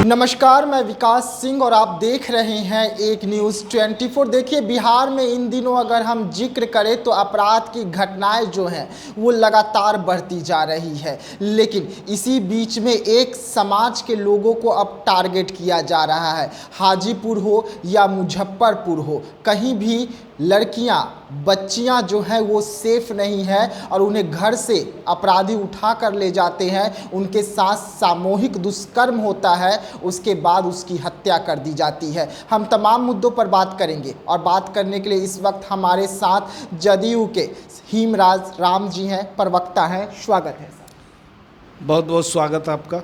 नमस्कार, मैं विकास सिंह और आप देख रहे हैं एक न्यूज़ 24। देखिए, बिहार में इन दिनों अगर हम जिक्र करें तो अपराध की घटनाएं जो हैं वो लगातार बढ़ती जा रही है। लेकिन इसी बीच में एक समाज के लोगों को अब टारगेट किया जा रहा है। हाजीपुर हो या मुजफ्फरपुर हो, कहीं भी लड़कियां, बच्चियां जो हैं वो सेफ नहीं है और उन्हें घर से अपराधी उठा कर ले जाते हैं, उनके साथ सामूहिक दुष्कर्म होता है, उसके बाद उसकी हत्या कर दी जाती है। हम तमाम मुद्दों पर बात करेंगे और बात करने के लिए इस वक्त हमारे साथ जदयू के हीमराज राम जी हैं, प्रवक्ता हैं। स्वागत है सर। बहुत बहुत स्वागत है आपका।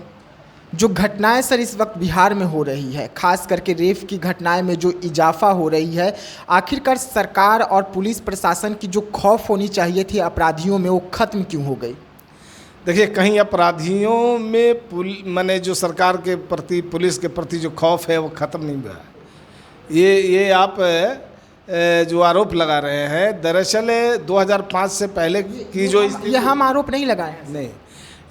जो घटनाएं सर इस वक्त बिहार में हो रही है, खास करके रेप की घटनाएं में जो इजाफा हो रही है, आखिरकार सरकार और पुलिस प्रशासन की जो खौफ होनी चाहिए थी अपराधियों में, वो खत्म क्यों हो गई? देखिए, कहीं अपराधियों में माने जो सरकार के प्रति, पुलिस के प्रति जो खौफ है वो ख़त्म नहीं हुआ है। ये आप जो आरोप लगा रहे हैं, दरअसल 2005 से पहले की जो ये हम आरोप नहीं लगाए हैं। नहीं,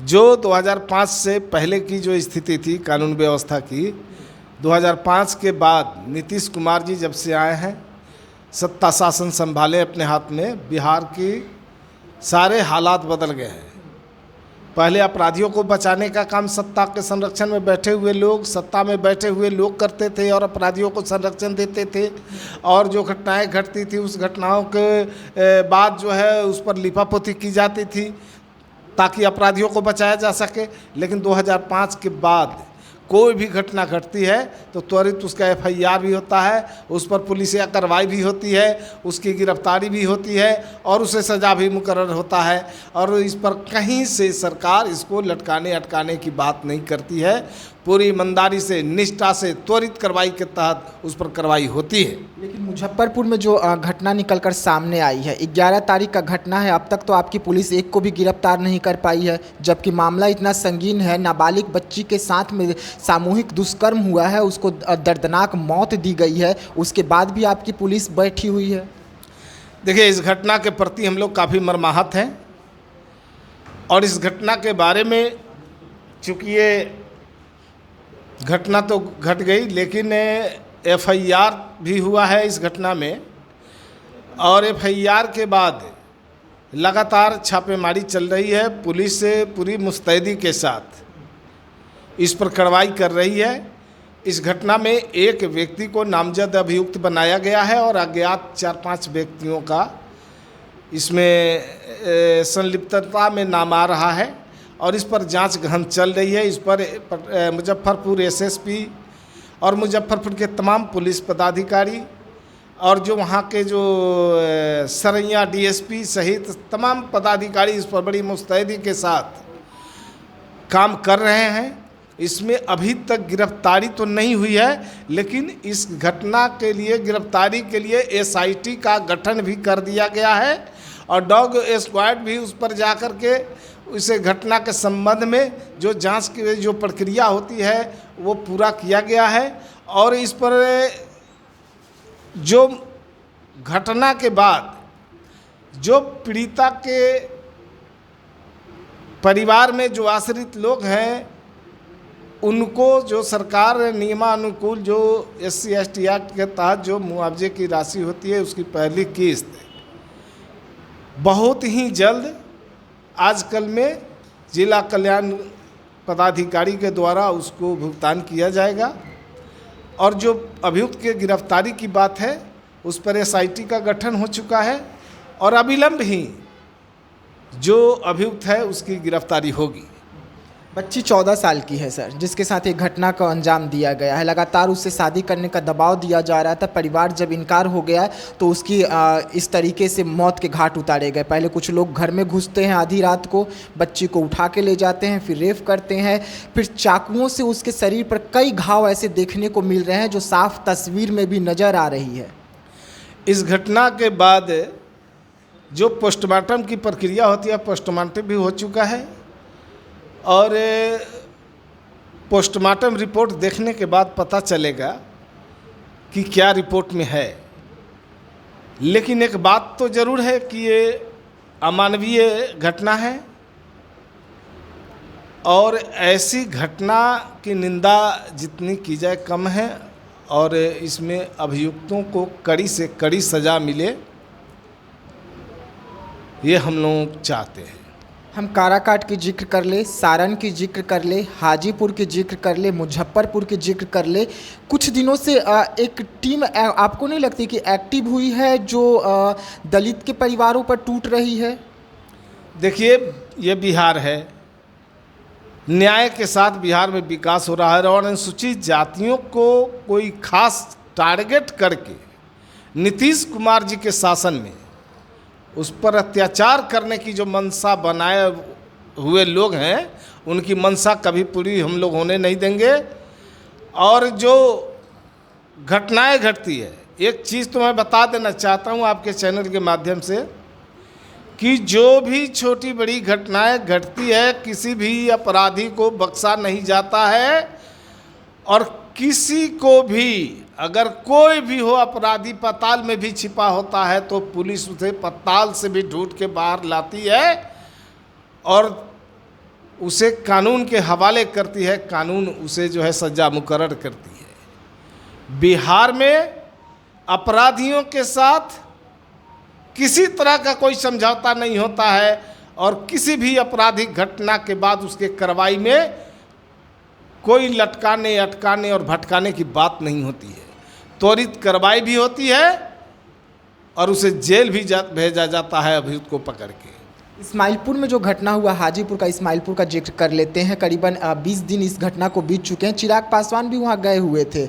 जो 2005 से पहले की जो स्थिति थी कानून व्यवस्था की, 2005 के बाद नीतीश कुमार जी जब से आए हैं, सत्ता शासन संभाले अपने हाथ में, बिहार की सारे हालात बदल गए हैं। पहले अपराधियों को बचाने का काम सत्ता के संरक्षण में बैठे हुए लोग, सत्ता में बैठे हुए लोग करते थे और अपराधियों को संरक्षण देते थे। और जो घटनाएं घटती थी उस घटनाओं के बाद जो है उस पर लिपापोती की जाती थी ताकि अपराधियों को बचाया जा सके। लेकिन 2005 के बाद कोई भी घटना घटती है तो त्वरित उसका FIR भी होता है, उस पर पुलिसिया कार्रवाई भी होती है, उसकी गिरफ्तारी भी होती है और उसे सज़ा भी मुकर्रर होता है। और इस पर कहीं से सरकार इसको लटकाने अटकाने की बात नहीं करती है। पूरी ईमानदारी से, निष्ठा से, त्वरित कार्रवाई के तहत उस पर कार्रवाई होती है। लेकिन मुजफ्फरपुर में जो घटना निकलकर सामने आई है, 11 तारीख का घटना है, अब तक तो आपकी पुलिस एक को भी गिरफ्तार नहीं कर पाई है, जबकि मामला इतना संगीन है। नाबालिग बच्ची के साथ में सामूहिक दुष्कर्म हुआ है, उसको दर्दनाक मौत दी गई है, उसके बाद भी आपकी पुलिस बैठी हुई है। देखिए, इस घटना के प्रति हम लोग काफ़ी मर्माहत हैं और इस घटना के बारे में, चूँकि ये घटना तो घट गई लेकिन FIR भी हुआ है इस घटना में, और FIR के बाद लगातार छापेमारी चल रही है। पुलिस से पूरी मुस्तैदी के साथ इस पर कार्रवाई कर रही है। इस घटना में एक व्यक्ति को नामजद अभियुक्त बनाया गया है और अज्ञात 4-5 व्यक्तियों का इसमें संलिप्तता में नाम आ रहा है और इस पर जांच गहन चल रही है। इस पर मुजफ्फरपुर SSP और मुजफ्फरपुर के तमाम पुलिस पदाधिकारी और जो वहाँ के जो सरैया DSP सहित तमाम पदाधिकारी इस पर बड़ी मुस्तैदी के साथ काम कर रहे हैं। इसमें अभी तक गिरफ्तारी तो नहीं हुई है, लेकिन इस घटना के लिए गिरफ्तारी के लिए SIT का गठन भी कर दिया गया है और डॉग स्क्वाड भी उस पर जा कर के इस घटना के संबंध में जो जांच की जो प्रक्रिया होती है वो पूरा किया गया है। और इस पर जो घटना के बाद जो पीड़िता के परिवार में जो आश्रित लोग हैं, उनको जो सरकार नियमानुकूल जो SC ST एक्ट के तहत जो मुआवजे की राशि होती है उसकी पहली किस्त बहुत ही जल्द आजकल में जिला कल्याण पदाधिकारी के द्वारा उसको भुगतान किया जाएगा। और जो अभियुक्त के गिरफ्तारी की बात है उस पर SIT का गठन हो चुका है और अविलंब ही जो अभियुक्त है उसकी गिरफ्तारी होगी। बच्ची 14 साल की है सर, जिसके साथ एक घटना का अंजाम दिया गया है। लगातार उससे शादी करने का दबाव दिया जा रहा था। परिवार जब इनकार हो गया तो उसकी इस तरीके से मौत के घाट उतारे गए। पहले कुछ लोग घर में घुसते हैं आधी रात को, बच्ची को उठा के ले जाते हैं, फिर रेप करते हैं, फिर चाकुओं से उसके शरीर पर कई घाव ऐसे देखने को मिल रहे हैं जो साफ तस्वीर में भी नज़र आ रही है। इस घटना के बाद जो पोस्टमार्टम की प्रक्रिया होती है, पोस्टमार्टम भी हो चुका है और पोस्टमार्टम रिपोर्ट देखने के बाद पता चलेगा कि क्या रिपोर्ट में है। लेकिन एक बात तो ज़रूर है कि ये अमानवीय घटना है और ऐसी घटना की निंदा जितनी की जाए कम है और इसमें अभियुक्तों को कड़ी से कड़ी सज़ा मिले, ये हम लोग चाहते हैं। हम काराकाट की जिक्र कर ले, सारण की जिक्र कर ले, हाजीपुर की जिक्र कर ले, मुजफ्फरपुर की जिक्र कर ले, कुछ दिनों से एक टीम आपको नहीं लगती कि एक्टिव हुई है जो दलित के परिवारों पर टूट रही है? देखिए, ये बिहार है, न्याय के साथ बिहार में विकास हो रहा है और अनुसूचित जातियों को कोई खास टारगेट करके नीतीश कुमार जी के शासन में उस पर अत्याचार करने की जो मंशा बनाए हुए लोग हैं, उनकी मंशा कभी पूरी हम लोग होने नहीं देंगे। और जो घटनाएं घटती है, एक चीज़ तो मैं बता देना चाहता हूं आपके चैनल के माध्यम से कि जो भी छोटी बड़ी घटनाएं घटती है, किसी भी अपराधी को बख्शा नहीं जाता है और किसी को भी, अगर कोई भी हो अपराधी पाताल में भी छिपा होता है तो पुलिस उसे पाताल से भी ढूंढ के बाहर लाती है और उसे कानून के हवाले करती है, कानून उसे जो है सज़ा मुकर्रर करती है। बिहार में अपराधियों के साथ किसी तरह का कोई समझौता नहीं होता है और किसी भी आपराधिक घटना के बाद उसके कार्रवाई में कोई लटकाने, अटकाने और भटकाने की बात नहीं होती है। त्वरित कार्रवाई भी होती है और उसे जेल भी भेजा जाता है अभियुक्त को पकड़ के। इस्माइलपुर में जो घटना हुआ, हाजीपुर का इस्माइलपुर का जिक्र कर लेते हैं। करीबन 20 दिन इस घटना को बीत चुके हैं। चिराग पासवान भी वहां गए हुए थे।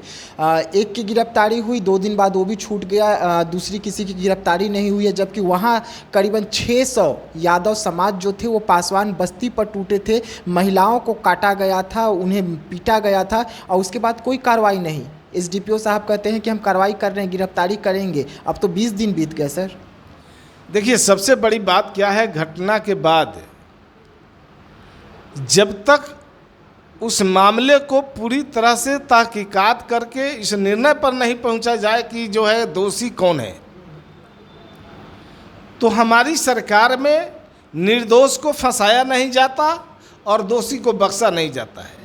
एक की गिरफ्तारी हुई, 2 दिन बाद वो भी छूट गया, दूसरी किसी की गिरफ्तारी नहीं हुई है। जबकि वहां करीबन 600 यादव समाज जो थे वो पासवान बस्ती पर टूटे थे। महिलाओं को काटा गया था, उन्हें पीटा गया था और उसके बाद कोई कार्रवाई नहीं। SDPO साहब कहते हैं कि हम कार्रवाई कर रहे हैं, गिरफ्तारी करेंगे। अब तो 20 दिन बीत गए सर। देखिए, सबसे बड़ी बात क्या है, घटना के बाद जब तक उस मामले को पूरी तरह से तहकीकात करके इस निर्णय पर नहीं पहुंचा जाए कि जो है दोषी कौन है, तो हमारी सरकार में निर्दोष को फंसाया नहीं जाता और दोषी को बख्शा नहीं जाता है।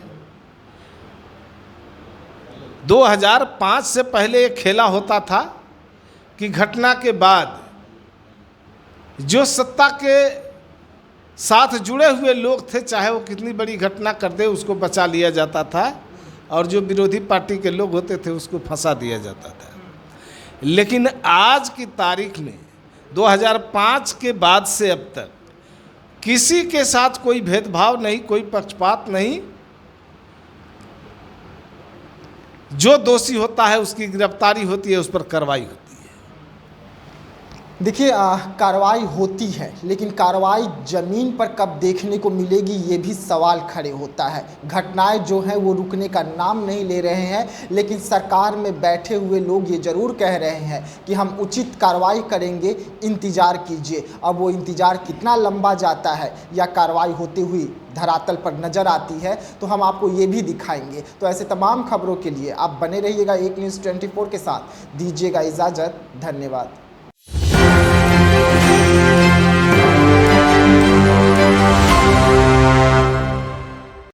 2005 से पहले एक खेला होता था कि घटना के बाद जो सत्ता के साथ जुड़े हुए लोग थे, चाहे वो कितनी बड़ी घटना कर दे, उसको बचा लिया जाता था और जो विरोधी पार्टी के लोग होते थे उसको फंसा दिया जाता था। लेकिन आज की तारीख में 2005 के बाद से अब तक किसी के साथ कोई भेदभाव नहीं, कोई पक्षपात नहीं। जो दोषी होता है उसकी गिरफ्तारी होती है, उस पर कार्रवाई होती है। देखिए, कार्रवाई होती है, लेकिन कार्रवाई ज़मीन पर कब देखने को मिलेगी ये भी सवाल खड़े होता है। घटनाएं जो हैं वो रुकने का नाम नहीं ले रहे हैं, लेकिन सरकार में बैठे हुए लोग ये ज़रूर कह रहे हैं कि हम उचित कार्रवाई करेंगे, इंतज़ार कीजिए। अब वो इंतज़ार कितना लंबा जाता है या कार्रवाई होती हुई धरातल पर नज़र आती है तो हम आपको ये भी दिखाएंगे। तो ऐसे तमाम खबरों के लिए आप बने रहिएगा एक न्यूज़ 24 के साथ। दीजिएगा इजाज़त, धन्यवाद।